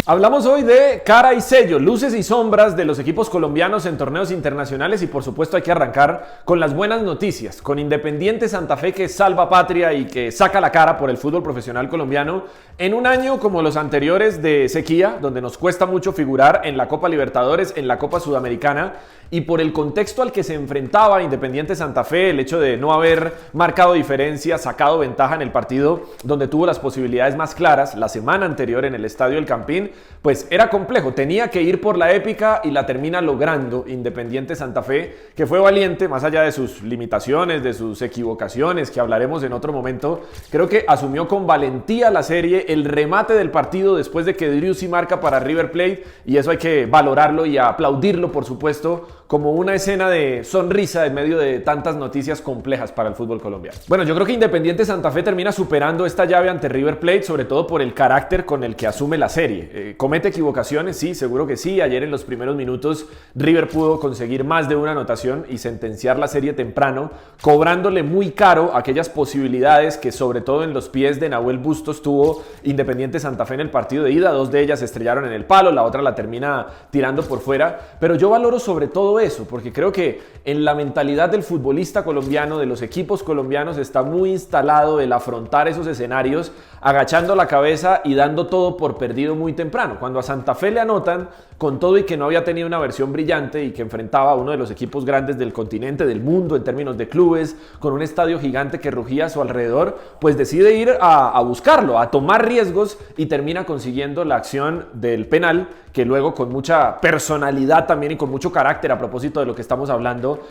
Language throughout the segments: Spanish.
Hablamos hoy de cara y sello, luces y sombras de los equipos colombianos en torneos internacionales y por supuesto hay que arrancar con las buenas noticias, con Independiente Santa Fe que salva patria y que saca la cara por el fútbol profesional colombiano en un año como los anteriores de sequía, donde nos cuesta mucho figurar en la Copa Libertadores, en la Copa Sudamericana y por el contexto al que se enfrentaba Independiente Santa Fe, el hecho de no haber marcado diferencia, sacado ventaja en el partido donde tuvo las posibilidades más claras la semana anterior en el Estadio El Campín, pues era complejo, tenía que ir por la épica y la termina logrando Independiente Santa Fe, que fue valiente, más allá de sus limitaciones, de sus equivocaciones, que hablaremos en otro momento, creo que asumió con valentía la serie, el remate del partido después de que Driussi marca para River Plate, y eso hay que valorarlo y aplaudirlo, por supuesto, como una escena de sonrisa en medio de tantas noticias complejas para el fútbol colombiano. Bueno, yo creo que Independiente Santa Fe termina superando esta llave ante River Plate, sobre todo por el carácter con el que asume la serie. ¿Comete equivocaciones? Sí, seguro que sí. Ayer en los primeros minutos River pudo conseguir más de una anotación y sentenciar la serie temprano, cobrándole muy caro aquellas posibilidades que sobre todo en los pies de Nahuel Bustos tuvo Independiente Santa Fe en el partido de ida. Dos de ellas estrellaron en el palo, la otra la termina tirando por fuera, pero yo valoro sobre todo eso, porque creo que en la mentalidad del futbolista colombiano, de los equipos colombianos, está muy instalado el afrontar esos escenarios agachando la cabeza y dando todo por perdido muy temprano. Cuando a Santa Fe le anotan, con todo y que no había tenido una versión brillante y que enfrentaba a uno de los equipos grandes del continente, del mundo en términos de clubes, con un estadio gigante que rugía a su alrededor, pues decide ir a buscarlo, a tomar riesgos y termina consiguiendo la acción del penal, que luego con mucha personalidad también y con mucho carácter, a propósito de lo que estamos hablando,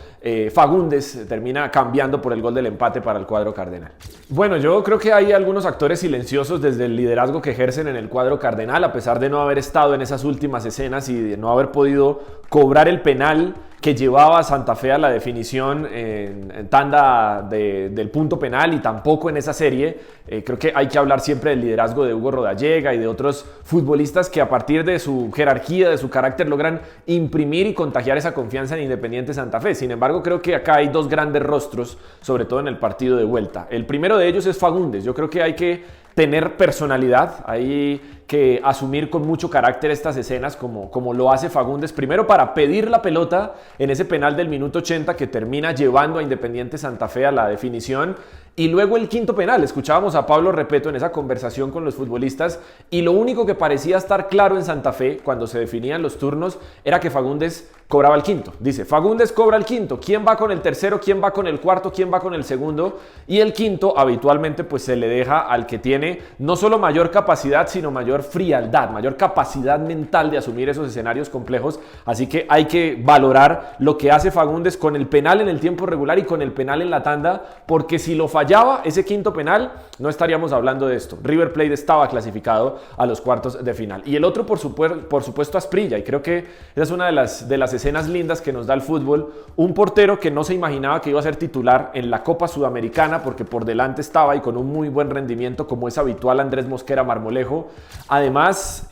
Fagundes termina cambiando por el gol del empate para el cuadro cardenal. Bueno, yo creo que hay algunos actores silenciosos desde el liderazgo que ejercen en el cuadro cardenal, a pesar de no haber estado en esas últimas escenas y de no haber podido cobrar el penal que llevaba a Santa Fe a la definición en tanda del punto penal y tampoco en esa serie. Creo que hay que hablar siempre del liderazgo de Hugo Rodallega y de otros futbolistas que a partir de su jerarquía, de su carácter, logran imprimir y contagiar esa confianza en Independiente Santa Fe. Sin embargo, creo que acá hay dos grandes rostros, sobre todo en el partido de vuelta. El primero de ellos es Fagundes. Yo creo que hay que tener personalidad, hay que asumir con mucho carácter estas escenas como lo hace Fagundes, primero para pedir la pelota en ese penal del minuto 80 que termina llevando a Independiente Santa Fe a la definición, y luego el quinto penal. Escuchábamos a Pablo Repeto en esa conversación con los futbolistas y lo único que parecía estar claro en Santa Fe cuando se definían los turnos era que Fagundes cobraba el quinto. Dice, Fagundes cobra el quinto, ¿quién va con el tercero? ¿Quién va con el cuarto? ¿Quién va con el segundo? Y el quinto habitualmente pues se le deja al que tiene no solo mayor capacidad, sino mayor frialdad, mayor capacidad mental de asumir esos escenarios complejos. Así que hay que valorar lo que hace Fagundes con el penal en el tiempo regular y con el penal en la tanda, porque si lo fallaba ese quinto penal, no estaríamos hablando de esto. River Plate estaba clasificado a los cuartos de final. Y el otro, por supuesto, Asprilla, y creo que esa es una de las escenas lindas que nos da el fútbol. Un portero que no se imaginaba que iba a ser titular en la Copa Sudamericana, porque por delante estaba y con un muy buen rendimiento, como es habitual, Andrés Mosquera Marmolejo. Además,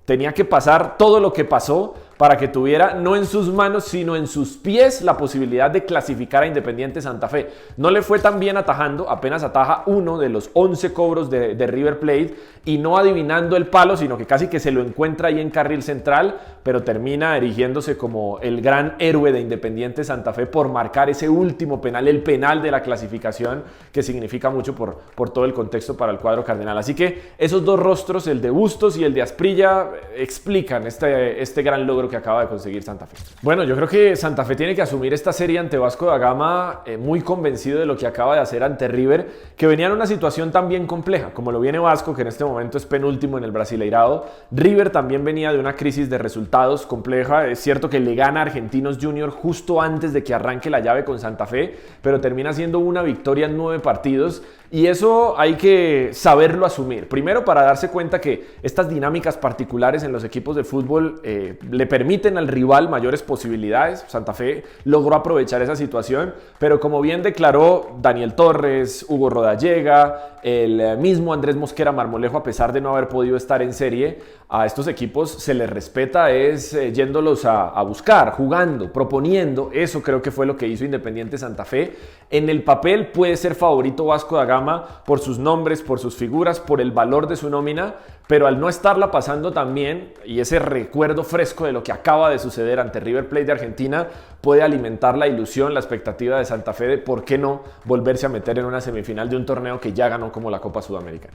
tenía que pasar todo lo que pasó para que tuviera no en sus manos, sino en sus pies la posibilidad de clasificar a Independiente Santa Fe. No le fue tan bien atajando, apenas ataja uno de los 11 cobros de River Plate y no adivinando el palo, sino que casi que se lo encuentra ahí en carril central, pero termina erigiéndose como el gran héroe de Independiente Santa Fe por marcar ese último penal, el penal de la clasificación, que significa mucho por todo el contexto para el cuadro cardenal. Así que esos dos rostros, el de Bustos y el de Asprilla, explican este gran logro que acaba de conseguir Santa Fe. Bueno, yo creo que Santa Fe tiene que asumir esta serie ante Vasco da Gama muy convencido de lo que acaba de hacer ante River, que venía en una situación también compleja, como lo viene Vasco, que en este momento es penúltimo en el Brasileirado. River también venía de una crisis de resultados compleja. Es cierto que le gana a Argentinos Junior justo antes de que arranque la llave con Santa Fe, pero termina siendo una victoria en 9 partidos, y eso hay que saberlo asumir. Primero, para darse cuenta que estas dinámicas particulares en los equipos de fútbol le permiten al rival mayores posibilidades. Santa Fe logró aprovechar esa situación, pero como bien declaró Daniel Torres, Hugo Rodallega, el mismo Andrés Mosquera Marmolejo, a pesar de no haber podido estar en serie, a estos equipos se les respeta yéndolos a buscar, jugando, proponiendo. Eso creo que fue lo que hizo Independiente Santa Fe. En el papel puede ser favorito Vasco da Gama por sus nombres, por sus figuras, por el valor de su nómina, pero al no estarla pasando tan bien, y ese recuerdo fresco de lo que acaba de suceder ante River Plate de Argentina puede alimentar la ilusión, la expectativa de Santa Fe de por qué no volverse a meter en una semifinal de un torneo que ya ganó como la Copa Sudamericana.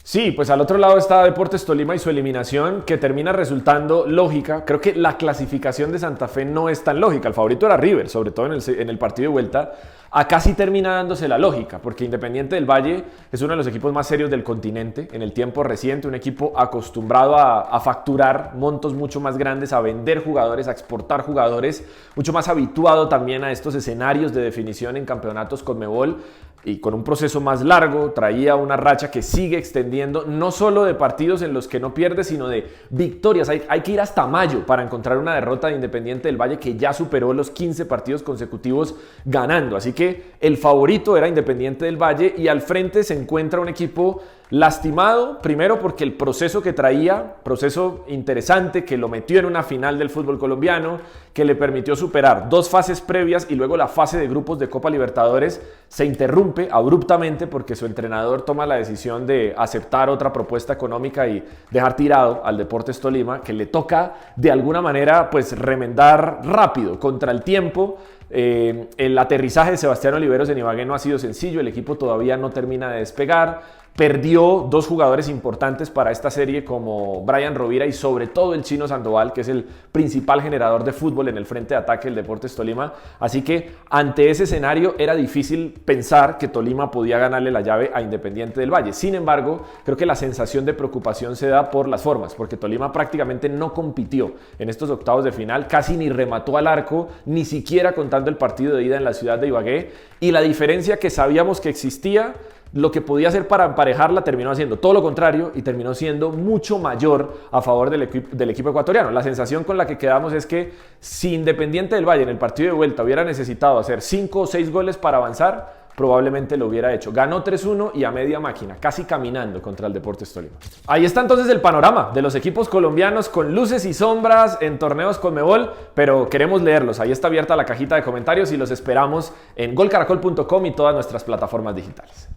Sí, pues al otro lado está Deportes Tolima y su eliminación, que termina resultando lógica. Creo que la clasificación de Santa Fe no es tan lógica. El favorito era River, sobre todo en el partido de vuelta. Acá sí termina dándose la lógica, porque Independiente del Valle es uno de los equipos más serios del continente en el tiempo reciente, un equipo acostumbrado a facturar montos mucho más grandes, a vender jugadores, a exportar jugadores, mucho más habituado también a estos escenarios de definición en campeonatos Conmebol, y con un proceso más largo, traía una racha que sigue extendiendo, no solo de partidos en los que no pierde, sino de victorias. Hay que ir hasta mayo para encontrar una derrota de Independiente del Valle que ya superó los 15 partidos consecutivos ganando. Así que el favorito era Independiente del Valle, y al frente se encuentra un equipo lastimado, primero porque el proceso que traía, proceso interesante que lo metió en una final del fútbol colombiano, que le permitió superar 2 fases previas y luego la fase de grupos de Copa Libertadores, se interrumpe abruptamente porque su entrenador toma la decisión de aceptar otra propuesta económica y dejar tirado al Deportes Tolima, que le toca de alguna manera pues remendar rápido, contra el tiempo. El aterrizaje de Sebastián Oliveros en Ibagué no ha sido sencillo, el equipo todavía no termina de despegar. Perdió 2 jugadores importantes para esta serie como Brian Rovira y sobre todo el Chino Sandoval, que es el principal generador de fútbol en el frente de ataque del Deportes Tolima. Así que ante ese escenario era difícil pensar que Tolima podía ganarle la llave a Independiente del Valle. Sin embargo, creo que la sensación de preocupación se da por las formas, porque Tolima prácticamente no compitió en estos octavos de final, casi ni remató al arco, ni siquiera contando el partido de ida en la ciudad de Ibagué, y la diferencia que sabíamos que existía, lo que podía hacer para emparejarla, terminó haciendo todo lo contrario y terminó siendo mucho mayor a favor del equipo ecuatoriano. La sensación con la que quedamos es que si Independiente del Valle en el partido de vuelta hubiera necesitado hacer 5 o 6 goles para avanzar, probablemente lo hubiera hecho. Ganó 3-1 y a media máquina, casi caminando contra el Deportes Tolima. Ahí está entonces el panorama de los equipos colombianos con luces y sombras en torneos Conmebol, pero queremos leerlos. Ahí está abierta la cajita de comentarios y los esperamos en golcaracol.com y todas nuestras plataformas digitales.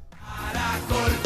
Caracol.